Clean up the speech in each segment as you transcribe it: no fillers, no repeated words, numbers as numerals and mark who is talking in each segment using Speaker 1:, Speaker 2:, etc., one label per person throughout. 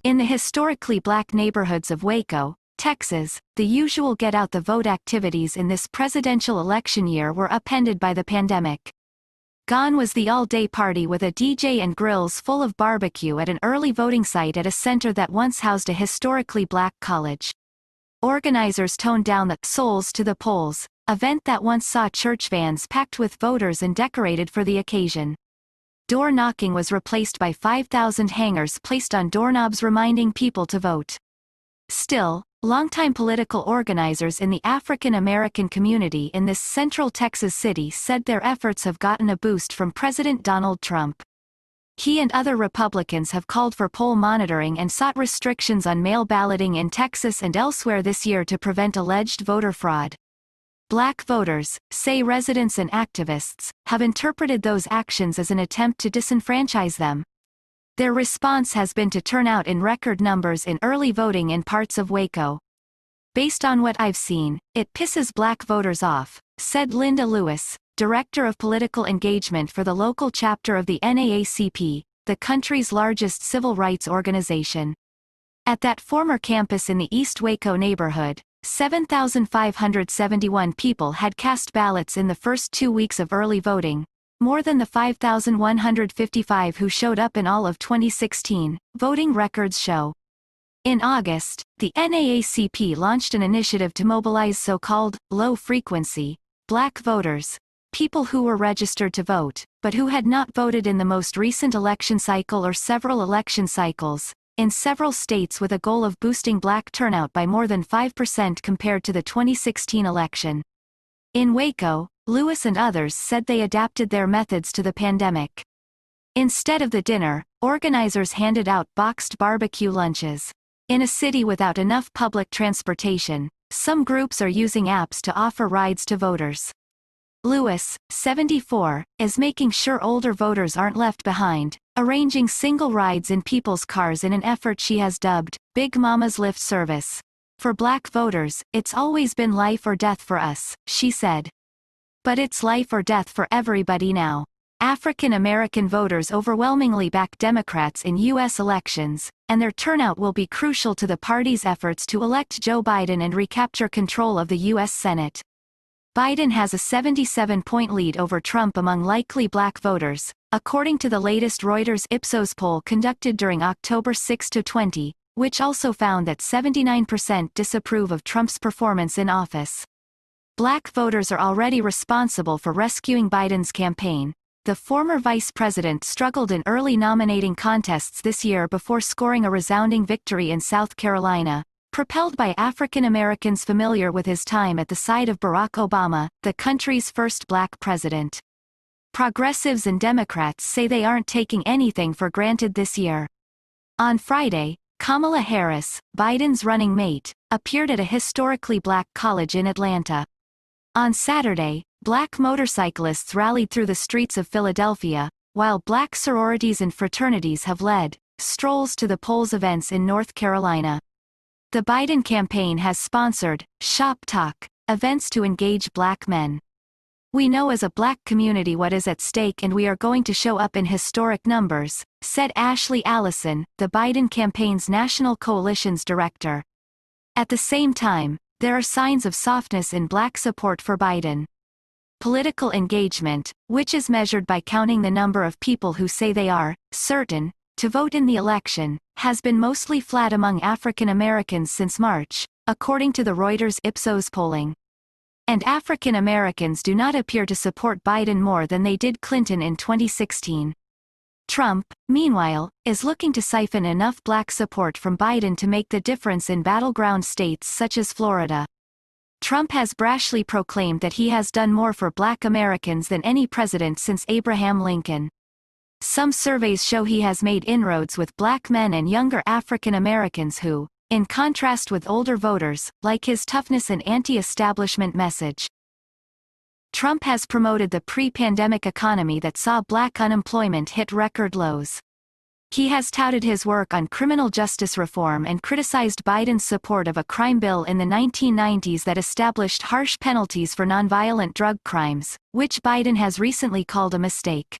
Speaker 1: In the historically black neighborhoods of Waco, Texas, the usual get-out-the-vote activities in this presidential election year were upended by the pandemic. Gone was the all-day party with a DJ and grills full of barbecue at an early voting site at a center that once housed a historically black college. Organizers toned down the "Souls to the Polls" event that once saw church vans packed with voters and decorated for the occasion. Door knocking was replaced by 5,000 hangers placed on doorknobs reminding people to vote. Still, longtime political organizers in the African American community in this central Texas city said their efforts have gotten a boost from President Donald Trump. He and other Republicans have called for poll monitoring and sought restrictions on mail balloting in Texas and elsewhere this year to prevent alleged voter fraud. Black voters, say residents and activists, have interpreted those actions as an attempt to disenfranchise them. Their response has been to turn out in record numbers in early voting in parts of Waco. "Based on what I've seen, it pisses black voters off," said Linda Lewis, Director of Political Engagement for the local chapter of the NAACP, the country's largest civil rights organization. At that former campus in the East Waco neighborhood, 7,571 people had cast ballots in the first 2 weeks of early voting, more than the 5,155 who showed up in all of 2016, voting records show. In August, the NAACP launched an initiative to mobilize so-called low-frequency black voters, people who were registered to vote, but who had not voted in the most recent election cycle or several election cycles, in several states, with a goal of boosting black turnout by more than 5% compared to the 2016 election. In Waco, Lewis and others said they adapted their methods to the pandemic. Instead of the dinner, organizers handed out boxed barbecue lunches. In a city without enough public transportation, some groups are using apps to offer rides to voters. Lewis, 74, is making sure older voters aren't left behind, arranging single rides in people's cars in an effort she has dubbed Big Mama's Lift Service. "For black voters, it's always been life or death for us," she said. "But it's life or death for everybody now." African American voters overwhelmingly back Democrats in U.S. elections, and their turnout will be crucial to the party's efforts to elect Joe Biden and recapture control of the U.S. Senate. Biden has a 77-point lead over Trump among likely black voters, according to the latest Reuters Ipsos poll conducted during October 6–20, which also found that 79% disapprove of Trump's performance in office. Black voters are already responsible for rescuing Biden's campaign. The former vice president struggled in early nominating contests this year before scoring a resounding victory in South Carolina, propelled by African Americans familiar with his time at the side of Barack Obama, the country's first black president. Progressives and Democrats say they aren't taking anything for granted this year. On Friday, Kamala Harris, Biden's running mate, appeared at a historically black college in Atlanta. On Saturday, black motorcyclists rallied through the streets of Philadelphia, while black sororities and fraternities have led strolls to the polls events in North Carolina. The Biden campaign has sponsored Shop Talk events to engage black men. "We know as a black community what is at stake, and we are going to show up in historic numbers," said Ashley Allison, the Biden campaign's national coalition's director. At the same time, there are signs of softness in black support for Biden. Political engagement, which is measured by counting the number of people who say they are certain to vote in the election, has been mostly flat among African Americans since March, according to the Reuters Ipsos polling. And African Americans do not appear to support Biden more than they did Clinton in 2016. Trump, meanwhile, is looking to siphon enough black support from Biden to make the difference in battleground states such as Florida. Trump has brashly proclaimed that he has done more for black Americans than any president since Abraham Lincoln. Some surveys show he has made inroads with black men and younger African Americans who, in contrast with older voters, like his toughness and anti-establishment message. Trump has promoted the pre-pandemic economy that saw black unemployment hit record lows. He has touted his work on criminal justice reform and criticized Biden's support of a crime bill in the 1990s that established harsh penalties for nonviolent drug crimes, which Biden has recently called a mistake.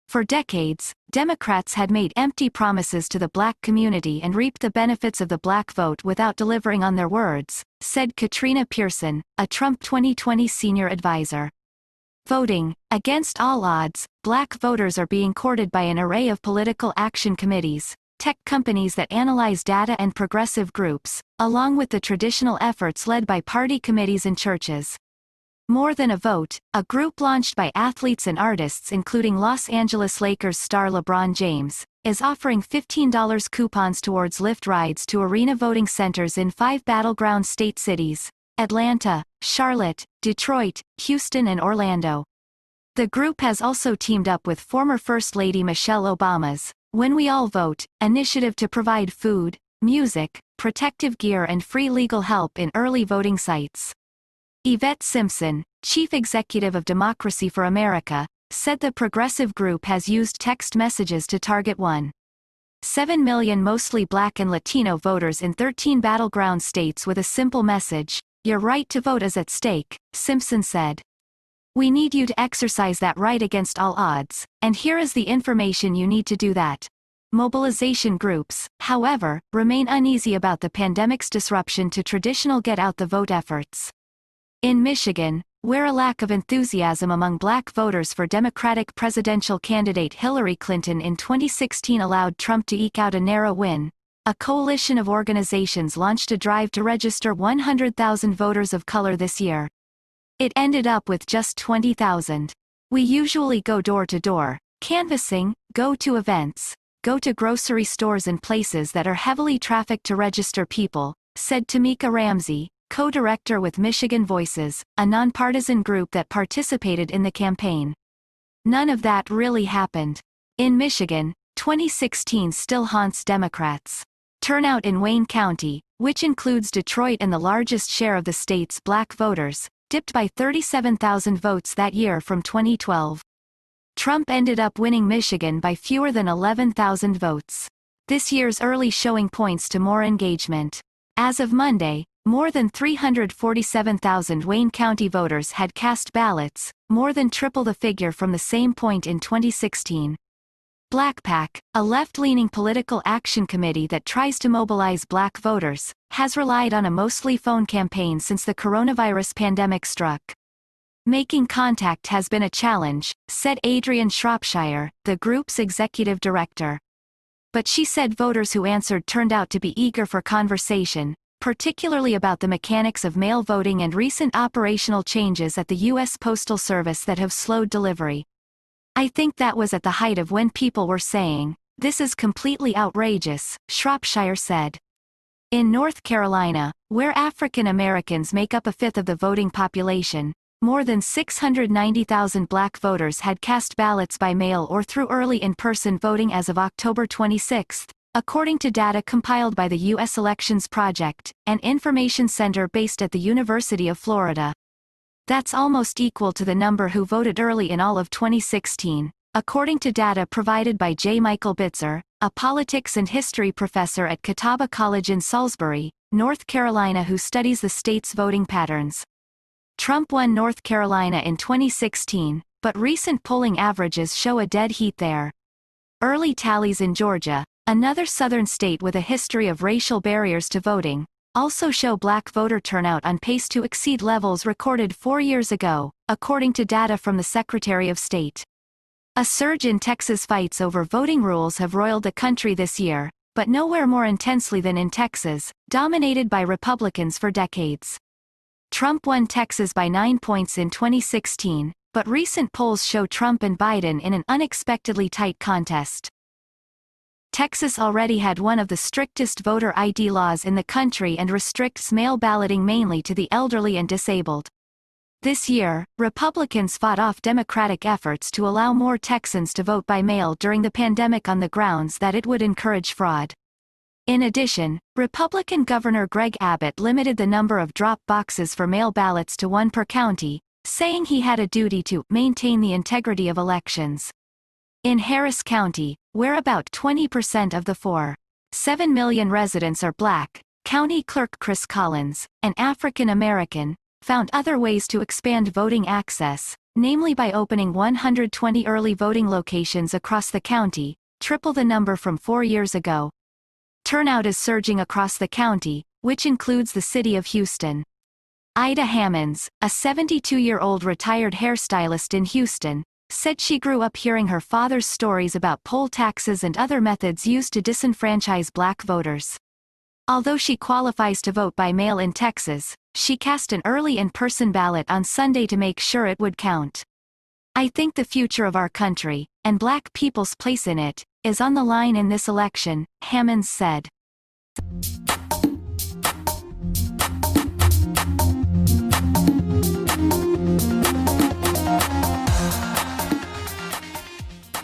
Speaker 1: For decades, Democrats had made empty promises to the black community and reaped the benefits of the black vote without delivering on their words, said Katrina Pearson, a Trump 2020 senior advisor. Voting, against all odds, black voters are being courted by an array of political action committees, tech companies that analyze data and progressive groups, along with the traditional efforts led by party committees and churches. More Than a Vote, a group launched by athletes and artists including Los Angeles Lakers star LeBron James, is offering $15 coupons towards Lyft rides to arena voting centers in 5 battleground state cities: Atlanta, Charlotte, Detroit, Houston and Orlando. The group has also teamed up with former First Lady Michelle Obama's When We All Vote initiative to provide food, music, protective gear and free legal help in early voting sites. Yvette Simpson, chief executive of Democracy for America, said the progressive group has used text messages to target 1.7 million mostly black and Latino voters in 13 battleground states with a simple message: "Your right to vote is at stake," Simpson said. "We need you to exercise that right against all odds, and here is the information you need to do that." Mobilization groups, however, remain uneasy about the pandemic's disruption to traditional get-out-the-vote efforts. In Michigan, where a lack of enthusiasm among black voters for Democratic presidential candidate Hillary Clinton in 2016 allowed Trump to eke out a narrow win, a coalition of organizations launched a drive to register 100,000 voters of color this year. It ended up with just 20,000. "We usually go door to door, canvassing, go to events, go to grocery stores and places that are heavily trafficked to register people," said Tamika Ramsey, co-director with Michigan Voices, a nonpartisan group that participated in the campaign. None of that really happened. In Michigan, 2016 still haunts Democrats. Turnout in Wayne County, which includes Detroit and the largest share of the state's black voters, dipped by 37,000 votes that year from 2012. Trump ended up winning Michigan by fewer than 11,000 votes. This year's early showing points to more engagement. As of Monday, more than 347,000 Wayne County voters had cast ballots, more than triple the figure from the same point in 2016. BlackPAC, a left-leaning political action committee that tries to mobilize black voters, has relied on a mostly phone campaign since the coronavirus pandemic struck. "Making contact has been a challenge," said Adrienne Shropshire, the group's executive director. But she said voters who answered turned out to be eager for conversation, particularly about the mechanics of mail voting and recent operational changes at the U.S. Postal Service that have slowed delivery. "I think that was at the height of when people were saying, 'This is completely outrageous,'" Shropshire said. In North Carolina, where African Americans make up a fifth of the voting population, more than 690,000 black voters had cast ballots by mail or through early in-person voting as of October 26, according to data compiled by the U.S. Elections Project, an information center based at the University of Florida. That's almost equal to the number who voted early in all of 2016, according to data provided by J. Michael Bitzer, a politics and history professor at Catawba College in Salisbury, North Carolina who studies the state's voting patterns. Trump won North Carolina in 2016, but recent polling averages show a dead heat there. Early tallies in Georgia, another southern state with a history of racial barriers to voting, also show black voter turnout on pace to exceed levels recorded 4 years ago, according to data from the Secretary of State. A surge in Texas fights over voting rules have roiled the country this year, but nowhere more intensely than in Texas, dominated by Republicans for decades. Trump won Texas by 9 points in 2016, but recent polls show Trump and Biden in an unexpectedly tight contest. Texas already had one of the strictest voter ID laws in the country and restricts mail balloting mainly to the elderly and disabled. This year, Republicans fought off Democratic efforts to allow more Texans to vote by mail during the pandemic on the grounds that it would encourage fraud. In addition, Republican Governor Greg Abbott limited the number of drop boxes for mail ballots to 1 per county, saying he had a duty to maintain the integrity of elections. In Harris County, where about 20% of the 4.7 million residents are black, County Clerk Chris Collins, an African American, found other ways to expand voting access, namely by opening 120 early voting locations across the county, triple the number from 4 years ago. Turnout is surging across the county, which includes the city of Houston. Ida Hammonds, a 72-year-old retired hairstylist in Houston, said she grew up hearing her father's stories about poll taxes and other methods used to disenfranchise black voters. Although she qualifies to vote by mail in Texas, she cast an early in-person ballot on Sunday to make sure it would count. "I think the future of our country, and black people's place in it, is on the line in this election," Hammonds said.